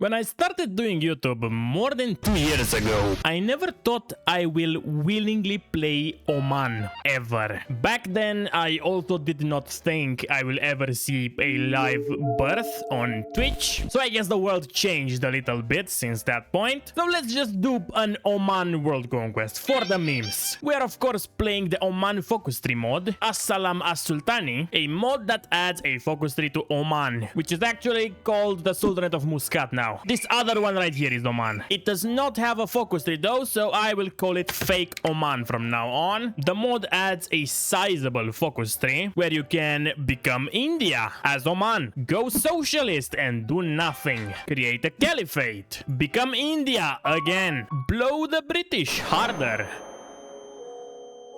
When I started doing YouTube more than 2 years ago, I never thought I will willingly play Oman, ever. Back then, I also did not think I will ever see a live birth on Twitch, so I guess the world changed a little bit since that point. So let's just do an Oman World Conquest for the memes. We are of course playing the Oman focus tree mod, As-Salam As-Sultani, a mod that adds a focus tree to Oman, which is actually called the Sultanate of Muscat now. This other one right here is Oman. It does not have a focus tree though, so I will call it fake Oman from now on. The mod adds a sizable focus tree where you can become India as Oman, go socialist and do nothing, create a caliphate, become India again, blow the British harder,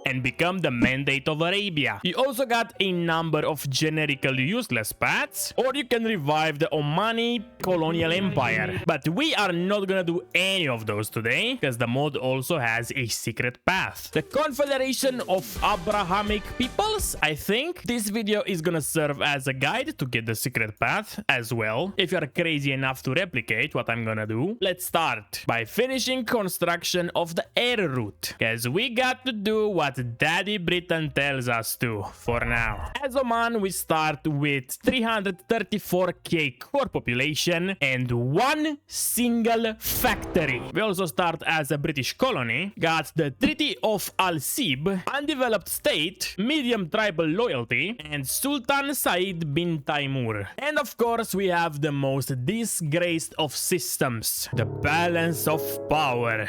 and become the Mandate of Arabia. You also got a number of generically useless paths, or you can revive the Omani colonial empire. But we are not gonna do any of those today, because the mod also has a secret path. The Confederation of Abrahamic Peoples, I think. This video is gonna serve as a guide to get the secret path as well. If you're crazy enough to replicate what I'm gonna do, let's start by finishing construction of the air route, because we got to do what Daddy Britain tells us to for now. As Oman, we start with 334k core population and one single factory. We also start as a British colony, got the Treaty of Al-Sib, undeveloped state, medium tribal loyalty, and Sultan Said bin Taimur. And of course, we have the most disgraced of systems, the balance of power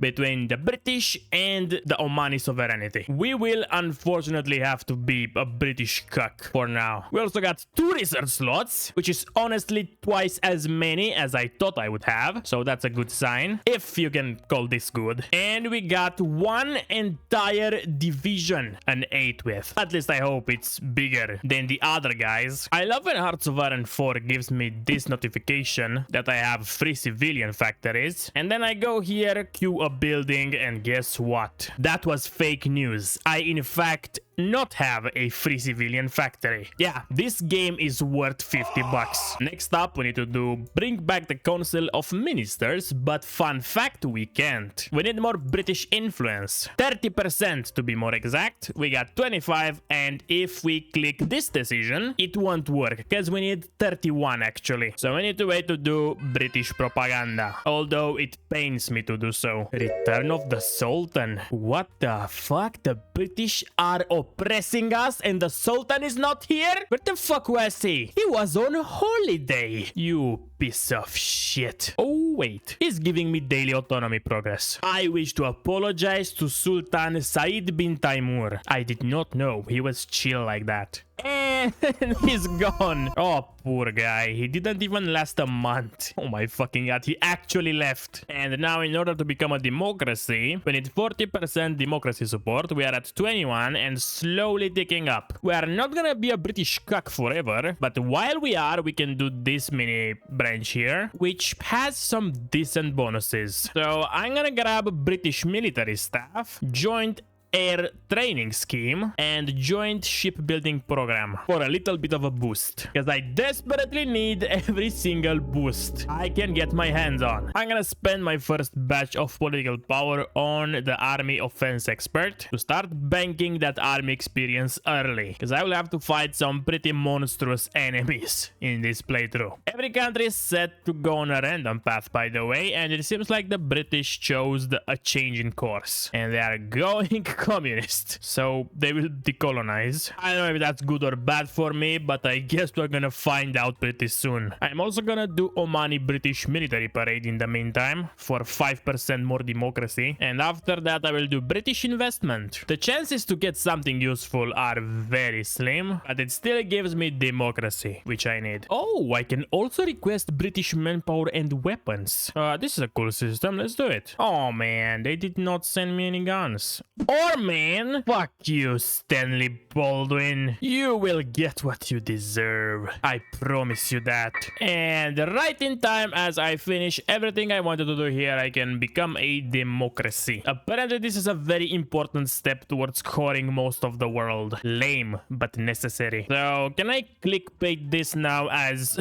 between the British and the Omani sovereignty. We will unfortunately have to be a British cuck for now. We also got 2 research slots, which is honestly twice as many as I thought I would have, so that's a good sign, if you can call this good. And we got 1 entire division, an 8 with. At least I hope it's bigger than the other guys. I love when Hearts of Iron 4 gives me this notification that I have 3 civilian factories, and then I go here, queue a building, and guess what? That was fake news. I in fact not have a free civilian factory. Yeah, this game is worth 50 bucks. Next up, we need to do bring back the Council of Ministers, but fun fact, we can't. We need more British influence. 30% to be more exact. We got 25, and if we click this decision, it won't work, because we need 31 actually. So we need to wait to do British propaganda, although it pains me to do so. Return of the Sultan. What the fuck? The British are oppressing us and the Sultan is not here? Where the fuck was he? He was on holiday. You piece of shit. Oh wait, he's giving me daily autonomy progress. I wish to apologize to Sultan Said bin Taimur. I did not know he was chill like that. And he's gone. Oh, poor guy. He didn't even last a month. Oh my fucking god, he actually left. And now in order to become a democracy, we need 40% democracy support. We are at 21 and slowly ticking up. We are not gonna be a British cuck forever, but while we are, we can do this mini branch here, which has some decent bonuses. So I'm gonna grab British military staff, joint air training scheme, and joint shipbuilding program for a little bit of a boost, because I desperately need every single boost I can get my hands on. I'm gonna spend my first batch of political power on the army offense expert to start banking that army experience early, because I will have to fight some pretty monstrous enemies in this playthrough. Every country is set to go on a random path, by the way, and it seems like the British chose a change in course and they are going communist, so they will decolonize. I don't know if that's good or bad for me, but I guess we're gonna find out pretty soon. I'm also gonna do Omani British military parade in the meantime for 5% more democracy, and after that I will do British investment. The chances to get something useful are very slim, but it still gives me democracy, which I need. Oh, I can also request British manpower and weapons. This is a cool system, let's do it. Oh man, they did not send me any guns. Or man, fuck you, Stanley Baldwin. You will get what you deserve. I promise you that. And right in time, as I finish everything I wanted to do here, I can become a democracy. Apparently, this is a very important step towards coring most of the world. Lame, but necessary. So, can I clickbait this now as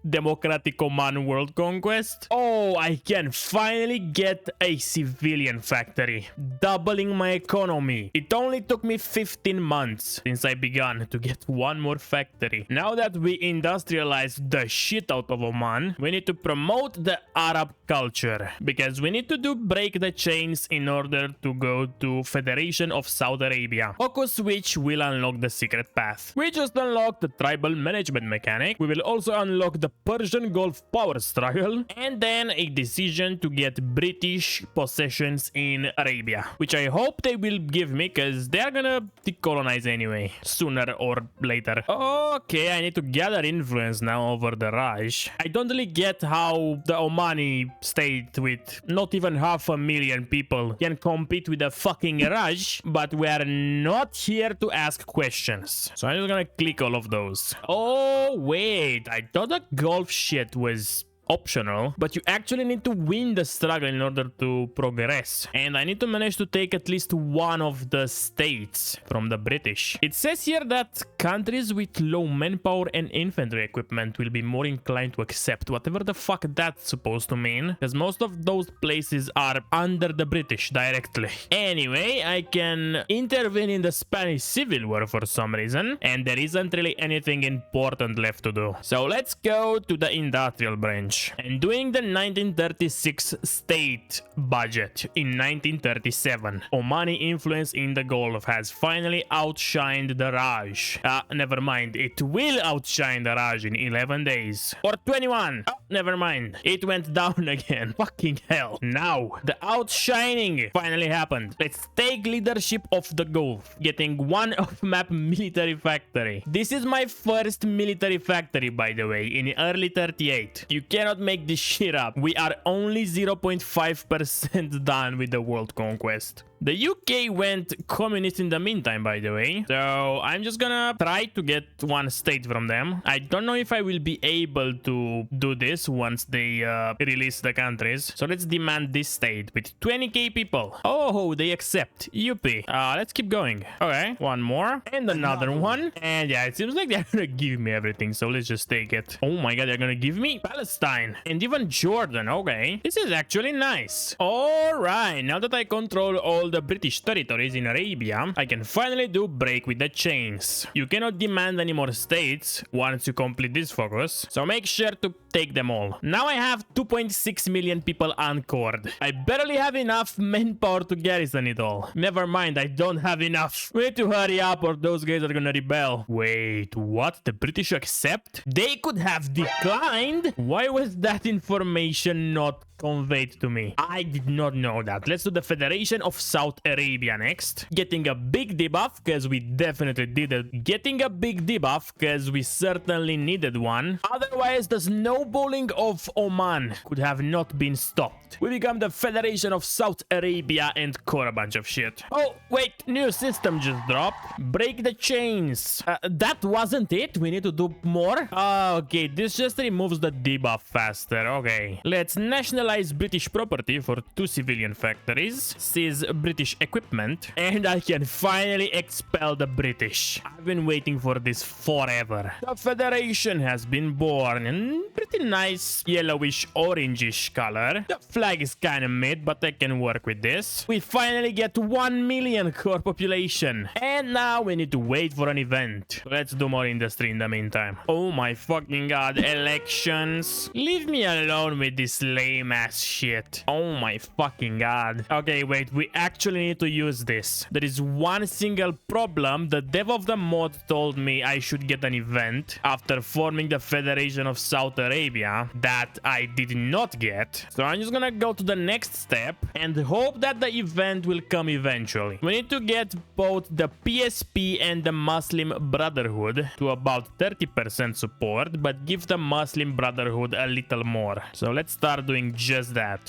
Democratic Oman World Conquest. Oh, I can finally get a civilian factory, doubling my economy. It only took me 15 months since I began to get one more factory. Now that we industrialized the shit out of Oman, we need to promote the Arab culture, because we need to break the chains in order to go to Federation of Saudi Arabia, focus which will unlock the secret path. We just unlocked the tribal management mechanic. We will also unlock the Persian Gulf power struggle, and then a decision to get British possessions in Arabia, which I hope they will give me, because they are gonna decolonize anyway, sooner or later. Okay, I need to gather influence now over the Raj. I don't really get how the Omani state with not even 500,000 people can compete with the fucking Raj, but we are not here to ask questions. So I'm just gonna click all of those. Oh, wait, I thought the Gulf shit was optional, but you actually need to win the struggle in order to progress, and I need to manage to take at least one of the states from the British. It says here that countries with low manpower and infantry equipment will be more inclined to accept whatever the fuck that's supposed to mean, because most of those places are under the British directly. Anyway, I can intervene in the Spanish Civil War for some reason, and there isn't really anything important left to do. So let's go to the industrial branch. And doing the 1936 state budget in 1937, Omani influence in the Gulf has finally outshined the Raj. Never mind, it will outshine the Raj in 11 days. Or 21. Never mind, it went down again. Fucking hell. Now, the outshining finally happened. Let's take leadership of the Gulf, getting one off-map military factory. This is my first military factory, by the way, in early 38. You cannot make this shit up. We are only 0.5% done with the world conquest. The UK went communist in the meantime, by the way, so I'm just gonna try to get one state from them. I don't know if I will be able to do this once they release the countries. So let's demand this state with 20k people. Oh, they accept. Yuppie. Let's keep going. Okay, one more and another one. And yeah, it seems like they're gonna give me everything, so let's just take it. Oh my god, they're gonna give me Palestine and even Jordan. Okay, this is actually nice. All right, now that I control all the British territories in Arabia, I can finally do break with the chains. You cannot demand any more states once you complete this focus, so make sure to take them all. Now I have 2.6 million people anchored. I barely have enough manpower to garrison it all. Never mind, I don't have enough. We need to hurry up or those guys are gonna rebel. Wait, what? The British accept? They could have declined? Why was that information not conveyed to me? I did not know that. Let's do the Federation of Saudi Arabia next. Getting a big debuff, because we definitely did it. Getting a big debuff, because we certainly needed one. Otherwise, the snowballing of Oman could have not been stopped. We become the Federation of Saudi Arabia and core a bunch of shit. Oh, wait, new system just dropped. Break the chains. That wasn't it. We need to do more. Okay, this just removes the debuff faster. Okay, let's nationalize British property for 2 civilian factories, seize British equipment, and I can finally expel the British. I've been waiting for this forever. The Federation has been born in pretty nice yellowish orangish color. The flag is kind of mid, but I can work with this. We finally get 1 million core population, and now we need to wait for an event. Let's do more industry in the meantime. Oh my fucking god, elections. Leave me alone with this lame ass shit. Oh my fucking god. Okay, wait, we actually need to use this. There is one single problem. The dev of the mod told me I should get an event after forming the Federation of Saudi Arabia that I did not get. So I'm just gonna go to the next step and hope that the event will come eventually. We need to get both the PSP and the Muslim Brotherhood to about 30% support, but give the Muslim Brotherhood a little more. So let's start doing just that.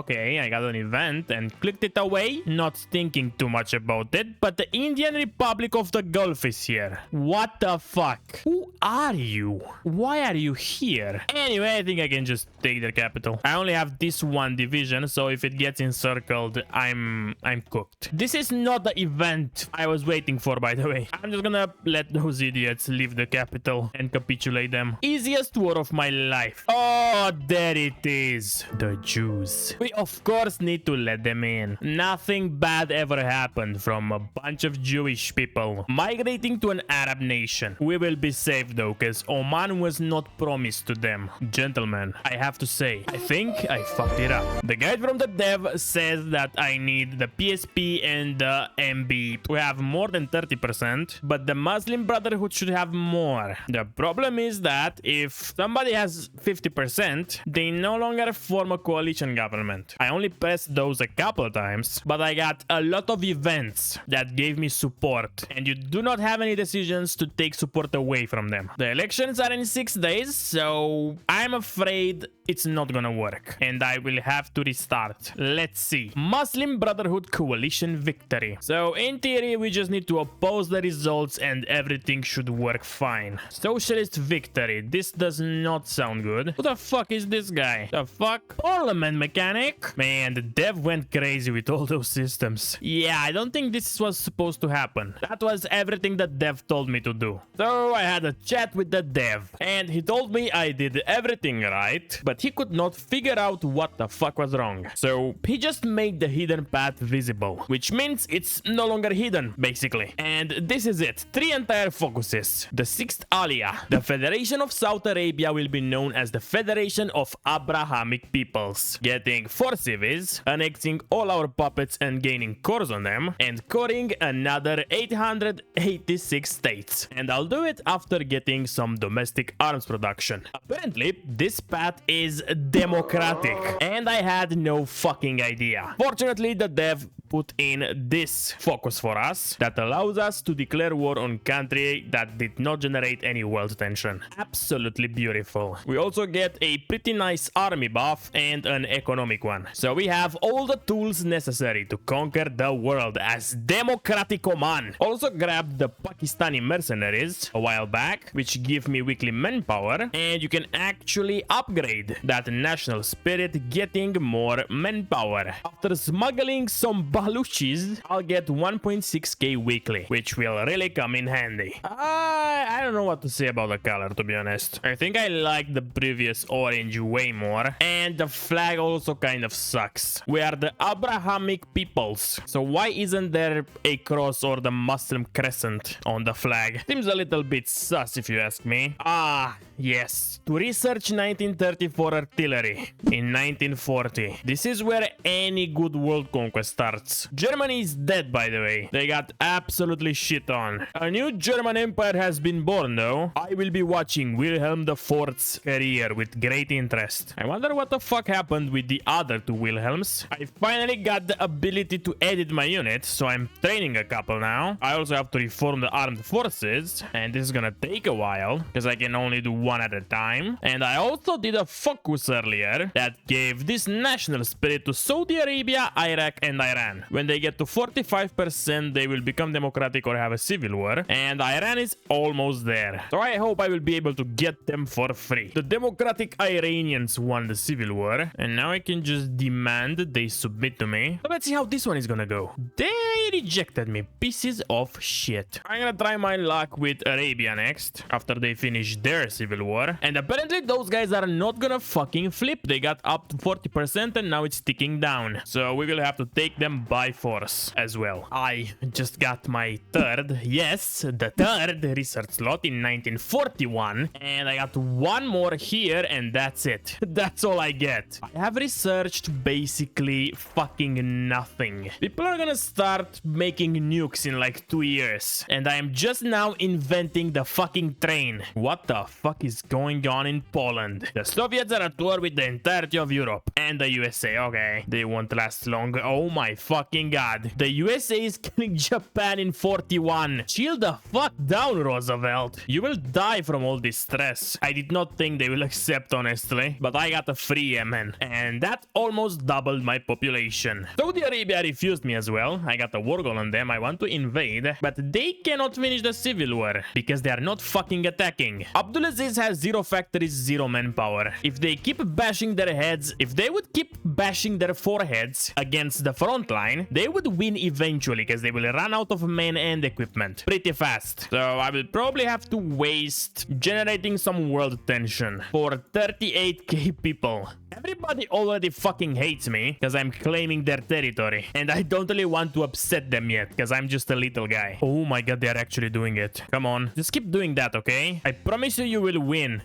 Okay, I got an event and clicked it away. Not thinking too much about it, but the Indian Republic of the Gulf is here. What the fuck? Who are you? Why are you here? Anyway, I think I can just take their capital. I only have this one division, so if it gets encircled, I'm cooked. This is not the event I was waiting for, by the way. I'm just gonna let those idiots leave the capital and capitulate them. Easiest war of my life. Oh, there it is. The Jews. We of course need to let them in. Nothing bad ever happened from a bunch of Jewish people migrating to an Arab nation. We will be safe though, because Oman was not promised to them. Gentlemen, I have to say, I think I fucked it up. The guide from the dev says that I need the PSP and the MB to have more than 30%, but the Muslim Brotherhood should have more. The problem is that if somebody has 50%, they no longer form a coalition government. I only pressed those a couple times, but I got a lot of events that gave me support, and you do not have any decisions to take support away from them. The elections are in 6 days, so I'm afraid it's not gonna work, and I will have to restart. Let's see. Muslim Brotherhood coalition victory. So in theory, we just need to oppose the results and everything should work fine. Socialist victory. This does not sound good. Who the fuck is this guy? The fuck? Parliament mechanic? Man, the dev went crazy with all those systems. Yeah, I don't think this was supposed to happen. That was everything that dev told me to do. So I had a chat with the dev, and he told me I did everything right, but he could not figure out what the fuck was wrong. So he just made the hidden path visible, which means it's no longer hidden, basically. And this is it. 3 entire focuses. The 6th Aliyah. The Federation of Saudi Arabia will be known as the Federation of Abrahamic Peoples. Getting 4 civis, annexing all our puppets and gaining cores on them, and coring another 886 states. And I'll do it after getting some domestic arms production. Apparently, this path is democratic, and I had no fucking idea. Fortunately, the dev put in this focus for us that allows us to declare war on country that did not generate any world tension. Absolutely beautiful. We also get a pretty nice army buff and an economic one. So we have all the tools necessary to conquer the world as Democratic Oman. Also grabbed the Pakistani mercenaries a while back, which give me weekly manpower, and you can actually upgrade that national spirit getting more manpower. After smuggling some Baluchis, I'll get 1.6k weekly, which will really come in handy. I don't know what to say about the color, to be honest. I think I like the previous orange way more, and the flag also kind of sucks. We are the Abrahamic Peoples, so why isn't there a cross or the Muslim crescent on the flag? Seems a little bit sus if you ask me. Yes, to research 1934 artillery in 1940. This is where any good world conquest starts. Germany is dead, by the way. They got absolutely shit on. A new German empire has been born, though. I will be watching Wilhelm IV's career with great interest. I wonder what the fuck happened with the other 2 Wilhelms. I finally got the ability to edit my unit, so I'm training a couple now. I also have to reform the armed forces, and this is gonna take a while, because I can only do 1 at a time. And I also did a focus earlier that gave this national spirit to Saudi Arabia, Iraq, and Iran. When they get to 45%, they will become democratic or have a civil war, and Iran is almost there. So I hope I will be able to get them for free. The democratic Iranians won the civil war, and now I can just demand they submit to me. So let's see how this one is gonna go. They rejected me. Pieces of shit. I'm gonna try my luck with Arabia next, after they finish their civil war. And apparently those guys are not gonna fucking flip. They got up to 40% and now it's ticking down. So we will have to take them by force as well. I just got my 3rd, yes, the 3rd research slot in 1941. And I got 1 more here and that's it. That's all I get. I have researched basically fucking nothing. People are gonna start making nukes in like 2 years. And I am just now inventing the fucking train. What the fuck is going on in Poland? The Soviets are at war with the entirety of Europe and the USA. Okay, they won't last long. Oh my fucking god. The USA is killing Japan in 41. Chill the fuck down, Rosa. Roosevelt. You will die from all this stress. I did not think they will accept, honestly, but I got a free Yemen, and that almost doubled my population. Saudi Arabia refused me as well. I got a war goal on them. I want to invade, but they cannot finish the civil war because they are not fucking attacking. Abdulaziz has 0 factories, 0 manpower. If they keep bashing their heads, if they would keep bashing their foreheads against the front line, they would win eventually because they will run out of men and equipment pretty fast. So I will probably have to waste generating some world tension for 38k people. Everybody already fucking hates me because I'm claiming their territory, and I don't really want to upset them yet because I'm just a little guy. Oh my god, they're actually doing it. Come on, just keep doing that, okay? I promise you, you will win.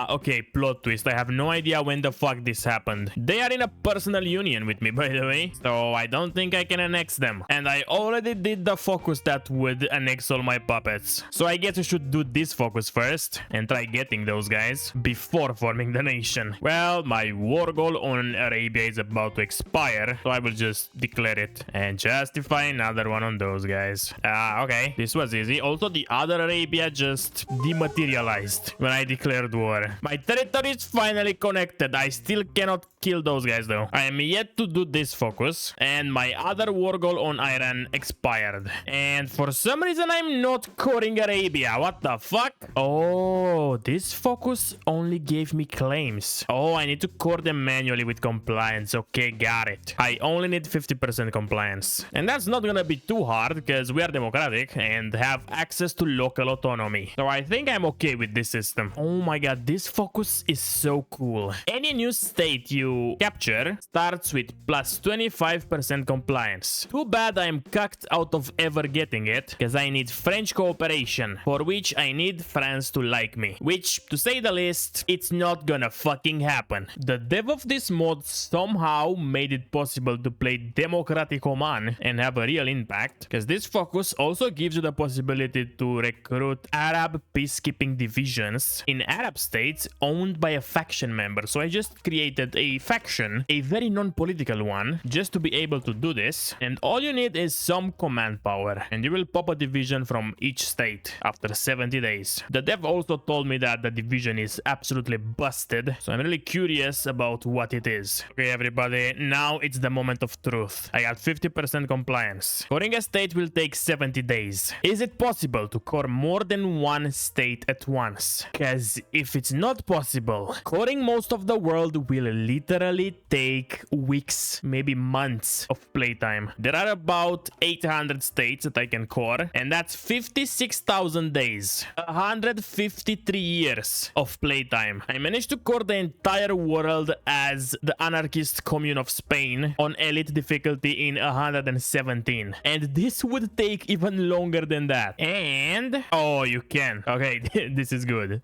Okay, plot twist. I have no idea when the fuck this happened. They are in a personal union with me, by the way, so I don't think I can annex them. And I already did the focus that would annex all my puppets. So I guess I should do this focus first and try getting those guys before forming the nation. Well, my war goal on Arabia is about to expire, so I will just declare it and justify another one on those guys. Okay, this was easy. Also, the other Arabia just dematerialized when I declared war. My territory is finally connected. I still cannot kill those guys though. I am yet to do this focus, and my other war goal on Iran expired. And for some reason, I'm not coring Arabia. What the fuck? Oh, this focus only gave me claims. Oh, I need to core them manually with compliance. Okay, got it. I only need 50% compliance. And that's not gonna be too hard because we are democratic and have access to local autonomy. So I think I'm okay with this system. Oh my god, this focus is so cool. Any new state you capture starts with plus 25% compliance. Too bad I'm cucked out of ever getting it because I need French cooperation, for which I need France to like me. Which, to say the least, it's not gonna fucking happen. The dev of this mod somehow made it possible to play democratic Oman and have a real impact, because this focus also gives you the possibility to recruit Arab peacekeeping divisions in Arab states owned by a faction member. So I just created a faction, a very non-political one, just to be able to do this. And all you need is some command power, and you will pop a division from each state after 70 days. The dev also told me that the division is absolutely busted, so I'm really curious about what it is. Okay, everybody, now it's the moment of truth. I got 50% compliance. Coring a state will take 70 days. Is it possible to core more than one state at once? Because if it's not possible, coring most of the world will literally take weeks, maybe months of playtime. There are about 800 states that I can core, and that's 56,000 days, 153 years of playtime. I managed to core the entire world as the anarchist commune of Spain on elite difficulty in 117, and this would take even longer than that. And oh, you can. Okay, this is good.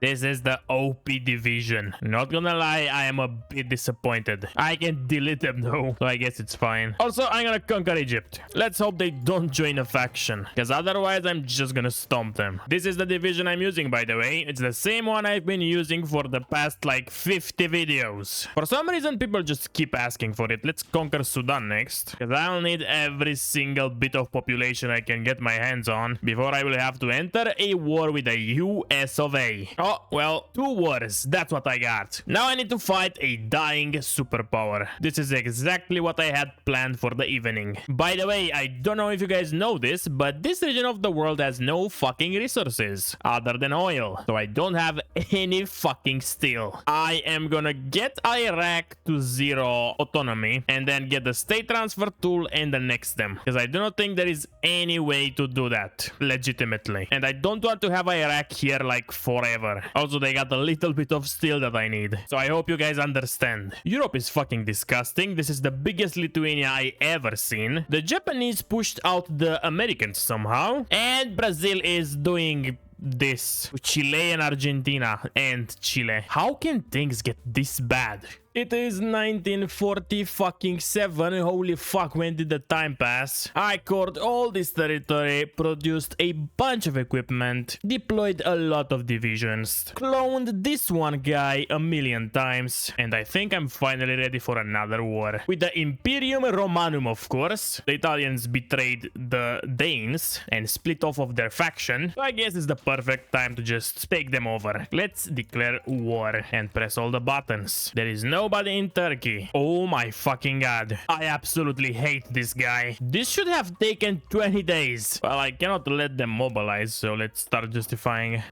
This is the OP division. Not gonna lie, I am a bit disappointed. I can delete them though, so I guess it's fine. Also, I'm gonna conquer Egypt. Let's hope they don't join a faction, because otherwise I'm just gonna stomp them. This is the division I'm using, by the way. It's the same one I've been using for the past like 50 videos. For some reason, people just keep asking for it. Let's conquer Sudan next, because I'll need every single bit of population I can get my hands on before I will have to enter a war with the US of A. Oh, well, 2 wars. That's what I got. Now I need to fight a dying superpower. This is exactly what I had planned for the evening. By the way, I don't know if you guys know this, but this region of the world has no fucking resources other than oil. So I don't have any fucking steel. I am gonna get Iraq to 0 autonomy and then get the state transfer tool and annex them, because I do not think there is any way to do that legitimately, and I don't want to have Iraq here like forever. Also, they got a little bit of steel that I need, so I hope you guys understand. Europe is fucking disgusting. This is the biggest Lithuania I ever seen. The Japanese pushed out the Americans somehow, and Brazil is doing this. Chile and Argentina and Chile. How can things get this bad? It is 1940 fucking 7. Holy fuck, when did the time pass? I covered all this territory, produced a bunch of equipment, deployed a lot of divisions, cloned this one guy a million times, and I think I'm finally ready for another war. With the Imperium Romanum, of course. The Italians betrayed the Danes and split off of their faction, so I guess it's the perfect time to just take them over. Let's declare war and press all the buttons. There is nobody in Turkey. Oh my fucking god. I absolutely hate this guy. This should have taken 20 days. Well, I cannot let them mobilize, so let's start justifying.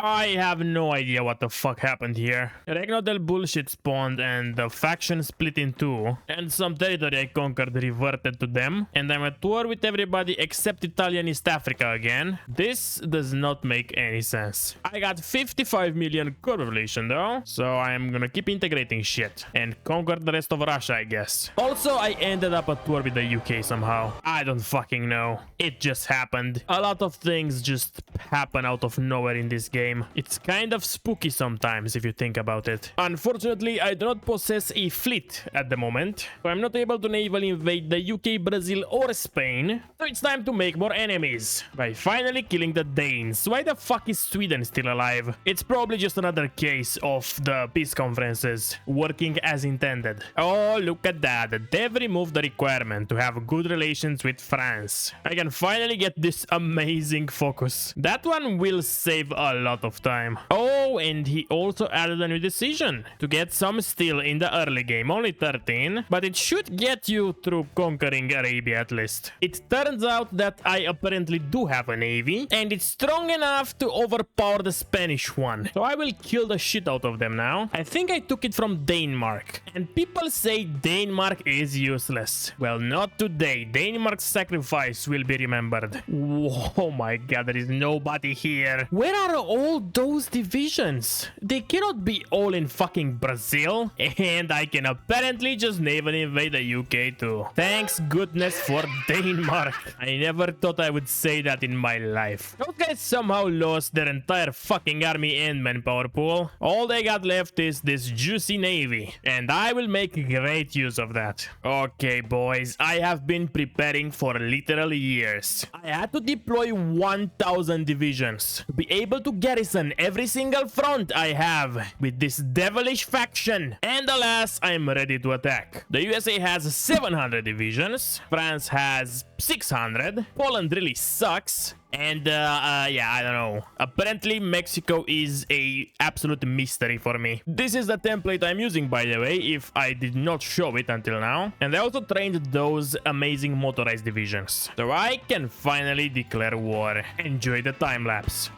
I have no idea what the fuck happened here. Regnodel bullshit spawned and the faction split in two, and some territory I conquered reverted to them, and I'm at war with everybody except Italian East Africa again. This does not make any sense. I got 55 million core population though, so I'm gonna keep integrating shit and conquer the rest of Russia, I guess. Also, I ended up at war with the UK somehow. I don't fucking know. It just happened. A lot of things just happen out of nowhere in this game. game. It's kind of spooky sometimes if you think about it. Unfortunately, I do not possess a fleet at the moment, so I'm not able to navally invade the UK, Brazil, or Spain. So it's time to make more enemies by finally killing the Danes. Why the fuck is Sweden still alive? It's probably just another case of the peace conferences working as intended. Oh, look at that. They've removed the requirement to have good relations with France. I can finally get this amazing focus. That one will save a lot of time. Oh, and he also added a new decision to get some steel in the early game. Only 13, but it should get you through conquering Arabia at least. It turns out that I apparently do have a navy, and it's strong enough to overpower the Spanish one. So I will kill the shit out of them now. I think I took it from Denmark, and people say Denmark is useless. Well, not today. Denmark's sacrifice will be remembered. Whoa, oh my god, there is nobody here. Where are all those divisions? They cannot be all in fucking Brazil. And I can apparently just navally invade the UK too. Thanks goodness for Denmark. I never thought I would say that in my life. Those guys somehow lost their entire fucking army and manpower pool. All they got left is this juicy navy, and I will make great use of that. Okay, boys, I have been preparing for literal years. I had to deploy 1,000 divisions to be able to garrison every single front I have with this devilish faction. And alas, I'm ready to attack. The USA has 700 divisions. France has 600. Poland really sucks. And yeah, I don't know. Apparently Mexico is a absolute mystery for me. This is the template I'm using, by the way, if I did not show it until now. And I also trained those amazing motorized divisions, so I can finally declare war. Enjoy the time lapse.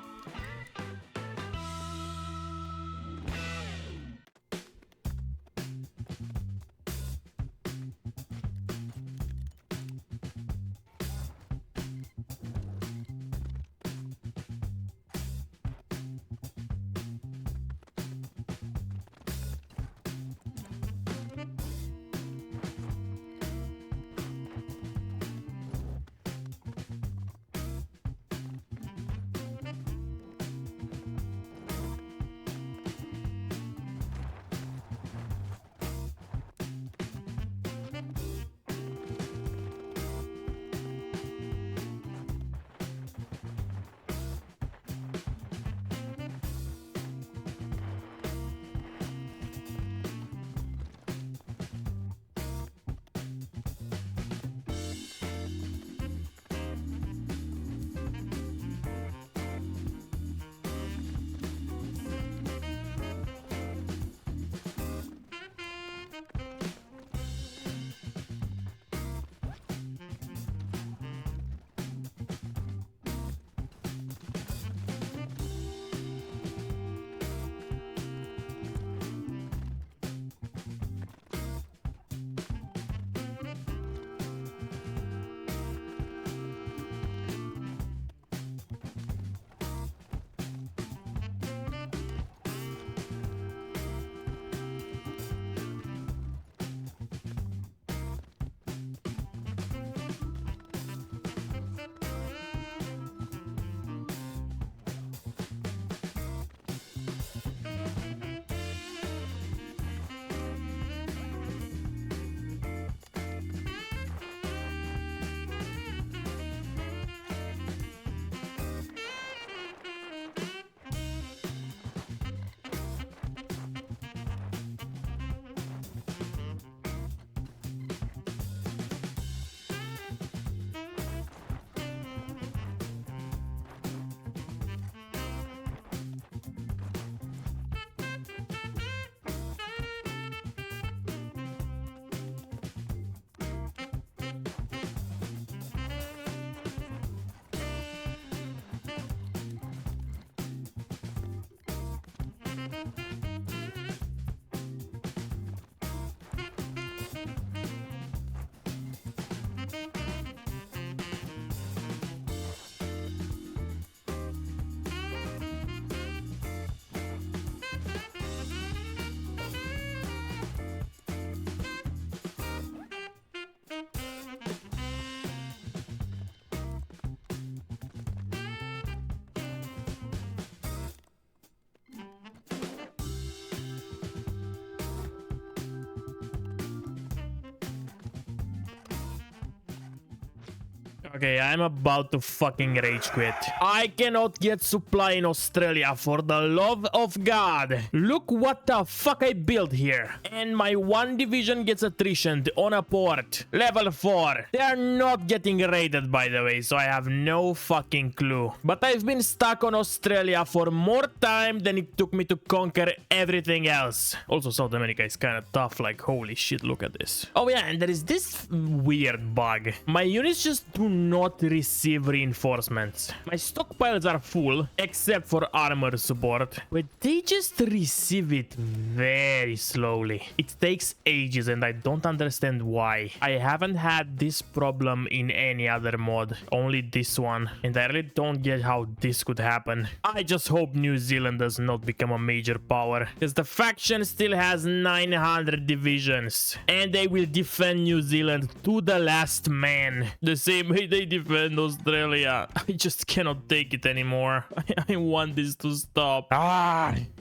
Okay, I'm about to fucking rage quit. I cannot get supply in Australia for the love of God. Look what the fuck I built here. And my one division gets attritioned on a port. Level 4. They are not getting raided, by the way, so I have no fucking clue. But I've been stuck on Australia for more time than it took me to conquer everything else. Also, South America is kind of tough. Like, holy shit, look at this. Oh yeah, and there is this weird bug. My units just do not receive reinforcements. My stockpiles are full, except for armor support, but they just receive it very slowly. It takes ages and I don't understand why. I haven't had this problem in any other mod, only this one, and I really don't get how this could happen. I just hope New Zealand does not become a major power, because the faction still has 900 divisions, and they will defend New Zealand to the last man, the same way they defend Australia. I just cannot take it anymore. I want this to stop.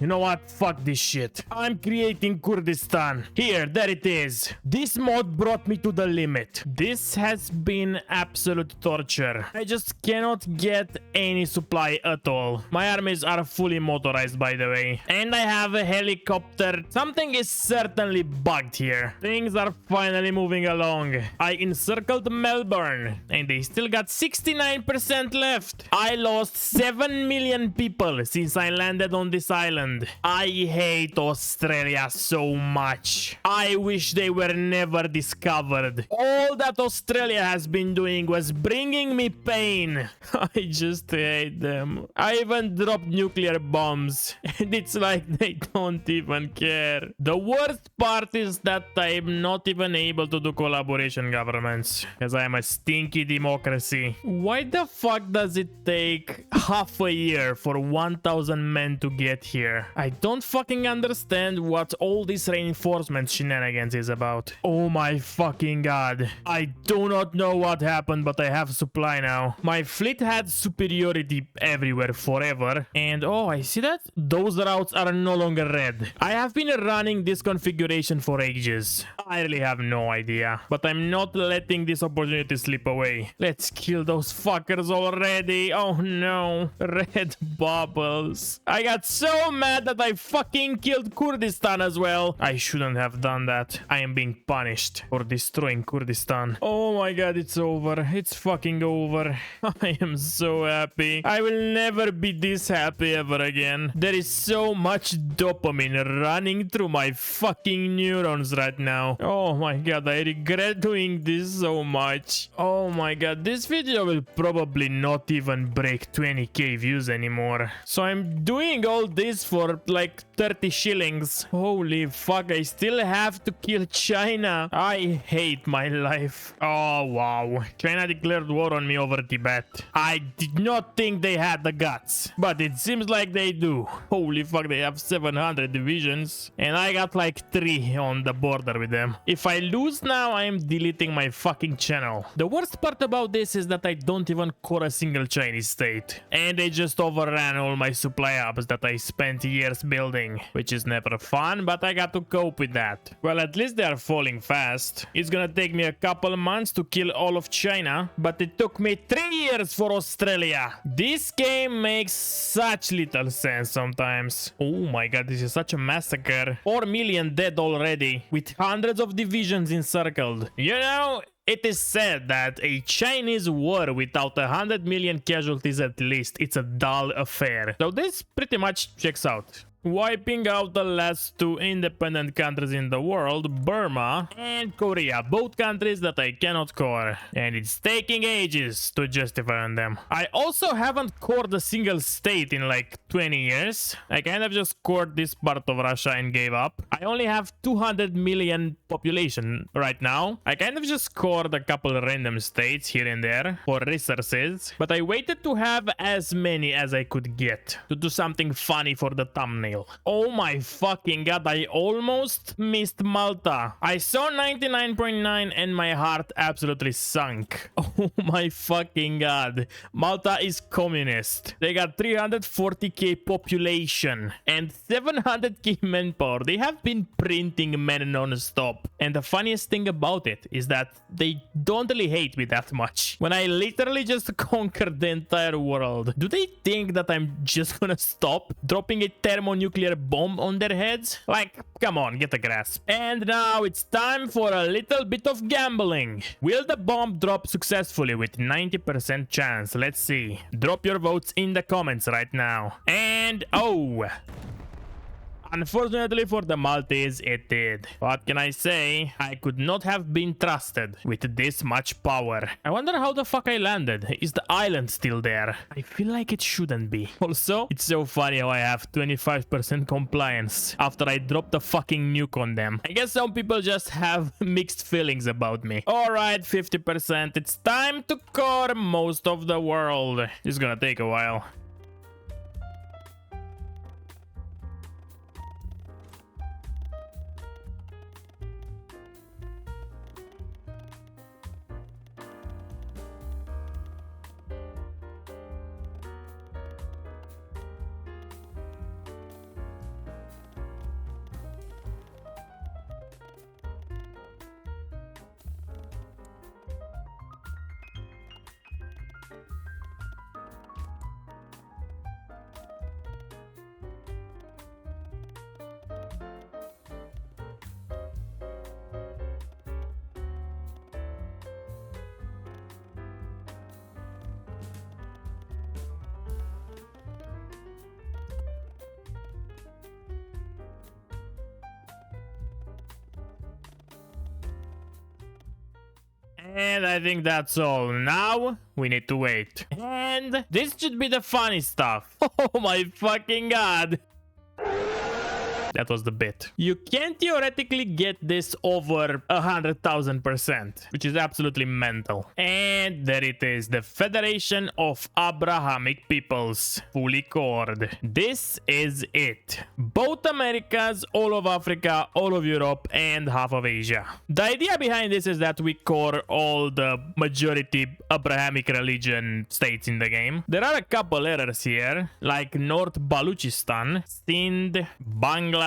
You know what? Fuck this shit. I'm creating Kurdistan. Here, there it is. This mod brought me to the limit. This has been absolute torture. I just cannot get any supply at all. My armies are fully motorized, by the way. And I have a helicopter. Something is certainly bugged here. Things are finally moving along. I encircled Melbourne, and they still got 69% left. I lost 7 million people since I landed on this island. I hate Australia so much. I wish they were never discovered. All that Australia has been doing was bringing me pain. I just hate them. I even dropped nuclear bombs, and it's like they don't even care. The worst part is that I'm not even able to do collaboration governments, because I am a stinky democracy. Why the fuck does it take half a year for 1,000 men to get here? I don't fucking understand what all this reinforcement shenanigans is about. Oh my fucking god. I do not know what happened, but I have supply now. My fleet had superiority everywhere forever, and oh, I see that? Those routes are no longer red. I have been running this configuration for ages. I really have no idea, but I'm not letting this opportunity slip away. Let's kill those fuckers already. Oh no, red bubbles. I got so mad that I fucking killed Kurdistan as well. I shouldn't have done that. I am being punished for destroying Kurdistan. Oh my god, it's over. It's fucking over. I am so happy. I will never be this happy ever again. There is so much dopamine running through my fucking neurons right now. Oh my god, I regret doing this so much. Oh my god, this video will probably not even break 20k views anymore. So I'm doing all this for like 30 shillings. Holy fuck, I still have to kill China. I hate my life. Oh wow. China declared war on me over Tibet. I did not think they had the guts, but it seems like they do. Holy fuck, they have 700 divisions, and I got like 3 on the border with them. If I lose now, I am deleting my fucking channel. The worst part about this is that I don't even core a single Chinese state, and they just overran all my supply hubs that I spent years building, which is never fun, but I got to cope with that. Well, at least they are falling fast. It's gonna take me a couple months to kill all of China, but it took me 3 years for Australia. This game makes such little sense sometimes. Oh my god, this is such a massacre. 4 million dead already, with hundreds of divisions encircled. You know, it is said that a Chinese war without 100 million casualties at least, it's a dull affair. So this pretty much checks out. Wiping out the last 2 independent countries in the world, Burma and Korea, both countries that I cannot core, and it's taking ages to justify on them. I also haven't cored a single state in like 20 years. I kind of just cored this part of Russia and gave up. I only have 200 million population right now. I kind of just cored a couple random states here and there for resources, but I waited to have as many as I could get to do something funny for the thumbnail. email. Oh my fucking god, I almost missed Malta. I saw 99.9 and my heart absolutely sunk. Oh my fucking god. Malta is communist. They got 340k population and 700k manpower. They have been printing men non-stop. And the funniest thing about it is that they don't really hate me that much. When I literally just conquered the entire world, do they think that I'm just gonna stop dropping a thermonuclear bomb on their heads? Like, come on, get a grasp. And now it's time for a little bit of gambling. Will the bomb drop successfully with 90% chance? Let's see. Drop your votes in the comments right now. And oh, unfortunately for the Maltese, it did. What can I say? I could not have been trusted with this much power. I wonder how the fuck I landed. Is the island still there? I feel like it shouldn't be. Also, it's so funny how I have 25% compliance after I dropped the fucking nuke on them. I guess some people just have mixed feelings about me. Alright, 50%. It's time to core most of the world. It's gonna take a while. And I think that's all. Now we need to wait. And this should be the funny stuff. Oh my fucking god. That was the bit. You can theoretically get this over 100,000%, which is absolutely mental. And there it is, the Federation of Abrahamic Peoples, fully cored. This is it. Both Americas, all of Africa, all of Europe, and half of Asia. The idea behind this is that we core all the majority Abrahamic religion states in the game. There are a couple errors here, like North Baluchistan, Sindh, Bangladesh,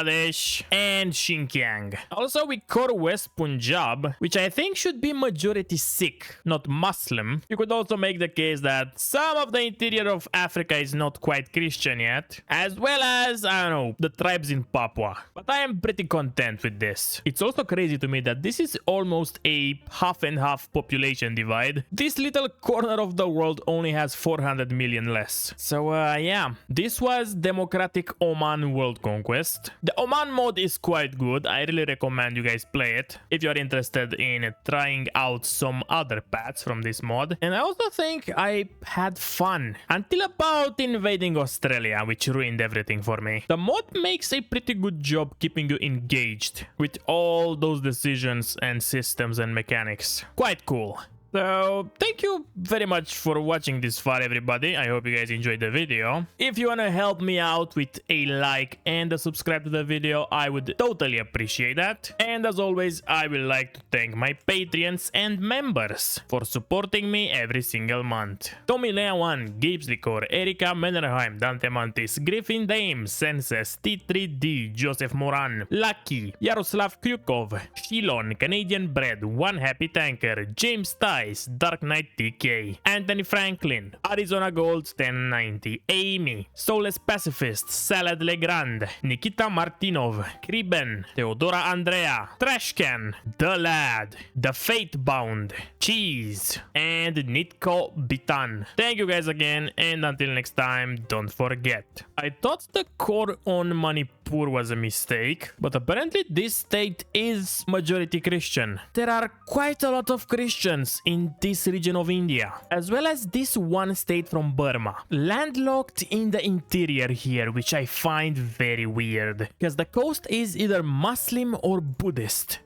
and Xinjiang. Also, we core West Punjab, which I think should be majority Sikh, not Muslim. You could also make the case that some of the interior of Africa is not quite Christian yet, as well as, I don't know, the tribes in Papua. But I am pretty content with this. It's also crazy to me that this is almost a half and half population divide. This little corner of the world only has 400 million less. So yeah, this was Democratic Oman World Conquest. The Oman mod is quite good. I really recommend you guys play it if you're interested in trying out some other paths from this mod. And I also think I had fun until about invading Australia, which ruined everything for me. The mod makes a pretty good job keeping you engaged with all those decisions and systems and mechanics. Quite cool. So, thank you very much for watching this far, everybody. I hope you guys enjoyed the video. If you want to help me out with a like and a subscribe to the video, I would totally appreciate that. And as always, I would like to thank my Patreons and members for supporting me every single month. Tommy Leawan, Gibbs Licor, Erika Mennerheim, Dante Mantis, Griffin Dame, Senses, T3D, Joseph Moran, Lucky, Yaroslav Kryukov, Shilon, Canadian Bread, One Happy Tanker, James Ty, Dark Knight TK, Anthony Franklin, Arizona Gold 1090, Amy, Soulless Pacifist, Salad Legrand, Nikita Martinov, Kriben, Theodora Andrea, Trashcan, The Lad, The Fate Bound, Cheese, and Nitko Bitan. Thank you guys again, and until next time, don't forget. I thought the core on Manipur was a mistake, but apparently this state is majority Christian. There are quite a lot of Christians in this region of India, as well as this one state from Burma, landlocked in the interior here, which I find very weird, because the coast is either Muslim or Buddhist.